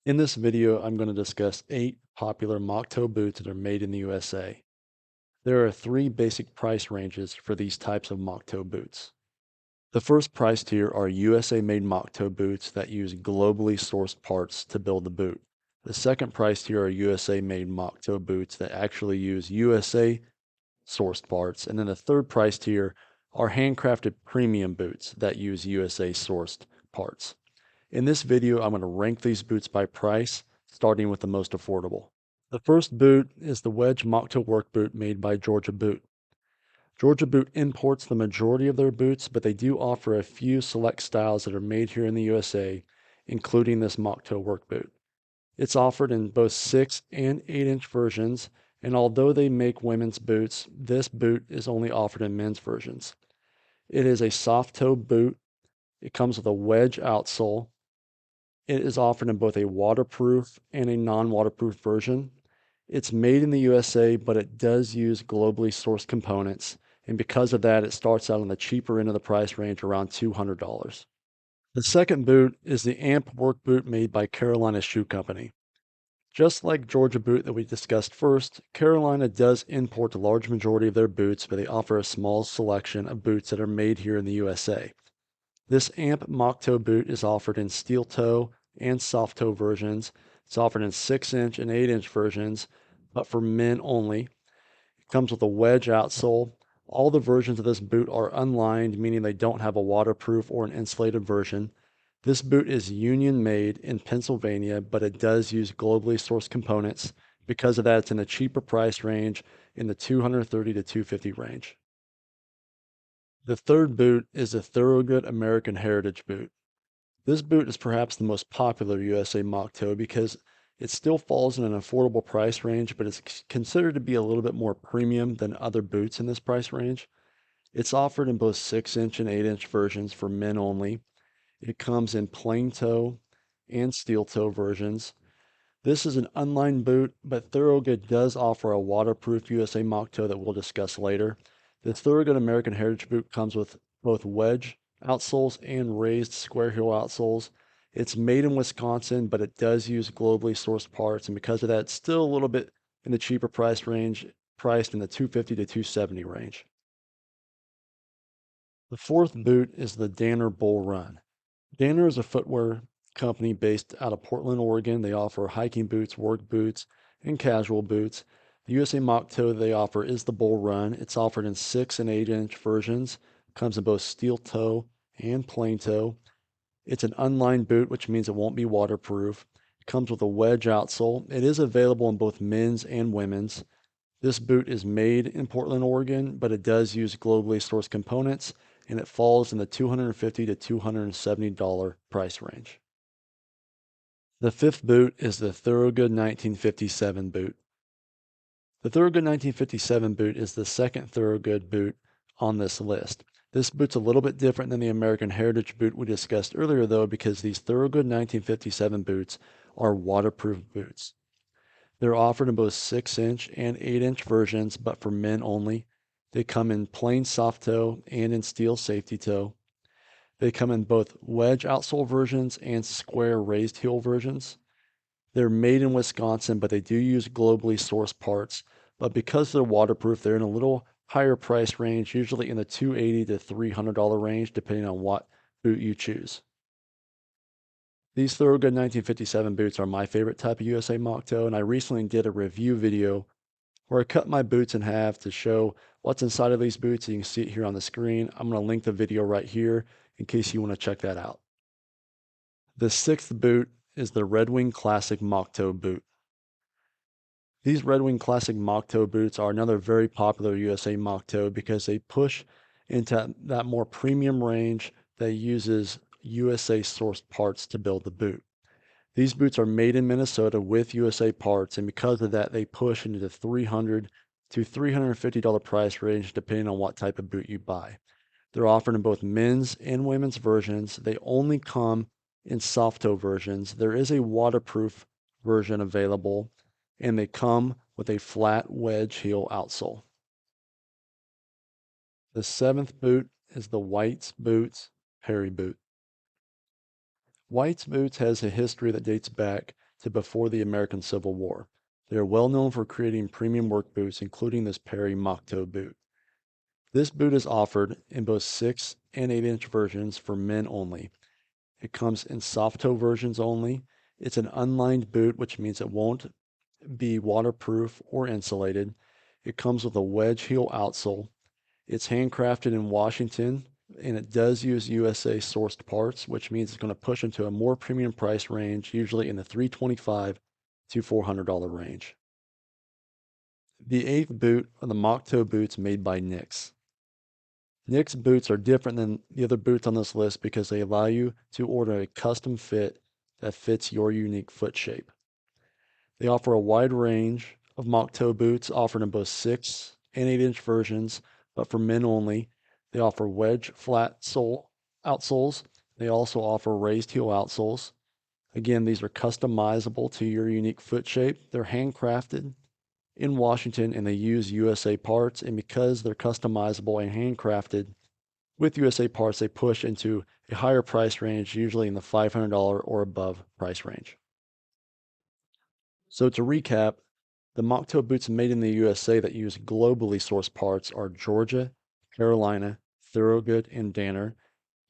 In this video, I'm going to discuss 8 popular mock toe boots that are made in the USA. There are 3 basic price ranges for these types of mock toe boots. The first price tier are USA made mock toe boots that use globally sourced parts to build the boot. The second price tier are USA made mock toe boots that actually use USA sourced parts. And then the third price tier are handcrafted premium boots that use USA sourced parts. In this video, I'm going to rank these boots by price, starting with the most affordable. The first boot is the Wedge Moc Toe Work Boot made by Georgia Boot. Georgia Boot imports the majority of their boots, but they do offer a few select styles that are made here in the USA, including this Moc Toe Work Boot. It's offered in both 6 and 8-inch versions, and although they make women's boots, this boot is only offered in men's versions. It is a soft toe boot. It comes with a wedge outsole. It is offered in both a waterproof and a non-waterproof version. It's made in the USA, but it does use globally sourced components, and because of that, it starts out on the cheaper end of the price range, around $200. The second boot is the Amp Work Boot made by Carolina Shoe Company. Just like Georgia Boot that we discussed first, Carolina does import the large majority of their boots, but they offer a small selection of boots that are made here in the USA. This Amp Moc Toe boot is offered in steel toe and soft toe versions. It's offered in 6-inch and 8-inch versions, but for men only. It comes with a wedge outsole. All the versions of this boot are unlined, meaning they don't have a waterproof or an insulated version. This boot is union made in Pennsylvania, but it does use globally sourced components. Because of that, it's in the cheaper price range, in the $230 to $250 range. The third boot is the Thorogood American Heritage boot. This boot is perhaps the most popular USA mock toe because it still falls in an affordable price range, but it's considered to be a little bit more premium than other boots in this price range. It's offered in both 6-inch and 8-inch versions for men only. It comes in plain toe and steel toe versions. This is an unlined boot, but Thorogood does offer a waterproof USA mock toe that we'll discuss later. The Thorogood American Heritage boot comes with both wedge outsoles and raised square heel outsoles. It's made in Wisconsin, but it does use globally sourced parts, and because of that, it's still a little bit in the cheaper price range, priced in the 250 to 270 range. The fourth boot is the Danner Bull Run. Danner is a footwear company based out of Portland, Oregon. They offer hiking boots, work boots, and casual boots. The USA mock toe they offer is the Bull Run. It's offered in 6 and 8-inch versions. Comes in both steel toe and plain toe. It's an unlined boot, which means it won't be waterproof. It comes with a wedge outsole. It is available in both men's and women's. This boot is made in Portland, Oregon, but it does use globally sourced components, and it falls in the $250 to $270 price range. The fifth boot is the Thorogood 1957 boot. The Thorogood 1957 boot is the second Thorogood boot on this list. This boot's a little bit different than the American Heritage boot we discussed earlier, though, because these Thorogood 1957 boots are waterproof boots. They're offered in both 6-inch and 8-inch versions, but for men only. They come in plain soft toe and in steel safety toe. They come in both wedge outsole versions and square raised heel versions. They're made in Wisconsin, but they do use globally sourced parts. But because they're waterproof, they're in a little higher price range, usually in the $280 to $300 range, depending on what boot you choose. These Thorogood 1957 boots are my favorite type of USA mock toe, and I recently did a review video where I cut my boots in half to show what's inside of these boots. You can see it here on the screen. I'm going to link the video right here in case you want to check that out. The sixth boot is the Red Wing Classic Mock Toe boot. These Red Wing Classic Mock Toe boots are another very popular USA mock toe because they push into that more premium range that uses USA sourced parts to build the boot. These boots are made in Minnesota with USA parts, and because of that, they push into the $300 to $350 price range depending on what type of boot you buy. They're offered in both men's and women's versions. They only come in soft toe versions. There is a waterproof version available, and they come with a flat wedge heel outsole. The seventh boot is the White's Boots Perry boot. White's Boots has a history that dates back to before the American Civil War. They are well known for creating premium work boots, including this Perry Moc Toe boot. This boot is offered in both 6 and 8-inch versions for men only. It comes in soft toe versions only. It's an unlined boot, which means it won't be waterproof or insulated. It comes with a wedge heel outsole. It's handcrafted in Washington, and it does use USA sourced parts, which means it's going to push into a more premium price range, usually in the $325 to $400 range. The eighth boot are the Moc Toe boots made by Nix. Nix boots are different than the other boots on this list because they allow you to order a custom fit that fits your unique foot shape. They offer a wide range of Moc Toe boots offered in both 6 and 8-inch versions, but for men only. They offer wedge flat sole outsoles. They also offer raised heel outsoles. Again, these are customizable to your unique foot shape. They're handcrafted in Washington and they use USA parts. And because they're customizable and handcrafted with USA parts, they push into a higher price range, usually in the $500 or above price range. So to recap, the Moc Toe boots made in the USA that use globally sourced parts are Georgia, Carolina, Thorogood, and Danner.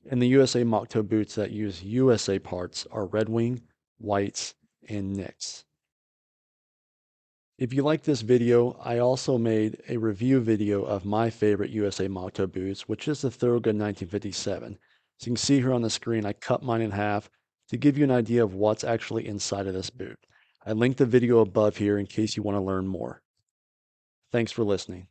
And the USA Moc Toe boots that use USA parts are Red Wing, Whites, and Nix. If you like this video, I also made a review video of my favorite USA Moc Toe boots, which is the Thorogood 1957. So you can see here on the screen, I cut mine in half to give you an idea of what's actually inside of this boot. I linked the video above here in case you want to learn more. Thanks for listening.